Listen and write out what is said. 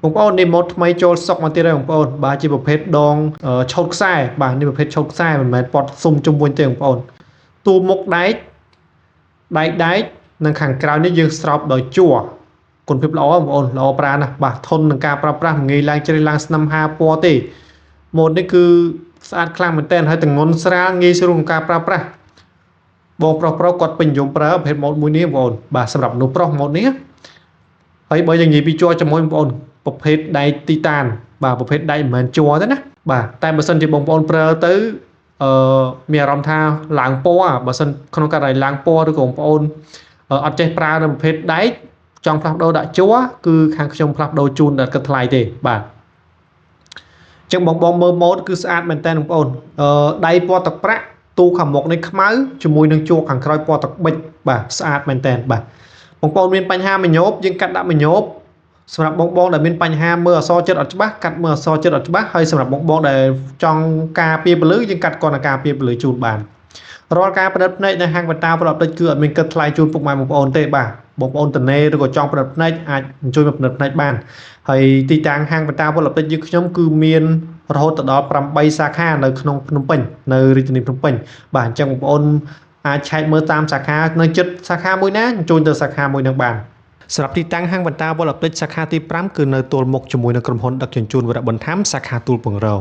បងប្អូននេះម៉ូតថ្មីចូលសុកមកទៀតហើយបងប្អូនបាទជាប្រភេទដងឆោតខ្សែបាទនេះប្រភេទឆោតខ្សែមិនមែនពត់ស៊ុំជុំវិញទេបងប្អូនទូមុខដែកនិងខាងក្រៅនេះយើងស្រោបដោយជ័រគុណភាពល្អបងប្អូនល្អប្រាណាស់បាទធន់នឹងការប្រើប្រាស់ងាយឡើងជ្រេះឡើងស្នឹមហាពណ៌ទេម៉ូតនេះគឺស្អាតខ្លាំងមែនទែនហើយទម្ងន់ស្រាលងាយស្រួលក្នុងការប្រើប្រាស់បងប្រុសគាត់ពេញនិយមប្រើប្រភេទម៉ូតមួយនេះបងប្អូនបាទសម្រាប់មនុស្សប្រុសម៉ូតនេះហើយបើយើងនិយាយពីជ័រជាមួយបងប្អូនប្រភេទដែកទីតានបាទប្រភេទដែកមិនមែនជ័រទេណាបាទតែបើសិនជាបងប្អូនប្រើទៅមានអារម្មណ៍ថាឡើងពណ៌បើសិនក្នុងករណីឡើងពណ៌ឬក៏បងប្អូនអត់ចេះប្រើនៅប្រភេទដែកចង់ផ្លាស់ប្ដូរដាក់ជ័រគឺខាងខ្ញុំផ្លាស់ប្ដូរជូនដល់គិតថ្លៃទេបាទចឹងបងមើលម៉ូតគឺស្អាតមែនតើបងប្អូនដៃពណ៌ទឹកប្រាក់ទូខាងមុខនេះខ្មៅជាមួយនឹងជ័រខាងក្រោយពណ៌ទឹកប៊ិចបាទស្អាតមែនតើបាទបងប្អូនមានបញ្ហាមញោបយើងកាត់ដាក់មញោបសម្រាប់បងដែលមានបញ្ហាមើលអក្សរចិត្តអត់ច្បាស់កាត់មើលអក្សរចិត្តអត់ច្បាស់ហើយសម្រាប់បងដែលចង់ការពារពលឺយើងកាត់គ្រាន់តែការពារពលឺជូនបានរាល់ការប្រឌិតភ្នែកនៅហាងវ៉ាតាប្រអប់តិចគឺអត់មានគិតថ្លៃជូនពុកម៉ែបងប្អូនទេបាទបងប្អូនតនេឬក៏ចង់ប្រឌិតភ្នែកអាចអញ្ជើញមកប្រឌិតភ្នែកបានហើយទីតាំងហាងវ៉ាតាប្រអប់តិចយើងខ្ញុំគឺមានរហូតដល់8សាខានៅក្នុងភ្នំពេញនៅរាជធានីភ្នំពេញបាទអញ្ចឹងបងប្អូនអាចឆែកមើលតាមសាខានៅជិតសាខាមួយណាអញ្ជើញទៅសាខាមួយនឹងបានសម្រាប់ទីតាំងហាងវ៉ាតាវ៉លអប់តិចសាខាទី5គឺនៅទល់មុខជាមួយនឹងក្រុមហ៊ុនដឹកជញ្ជូនវរៈបន្ថែមសាខាទូលពងរោ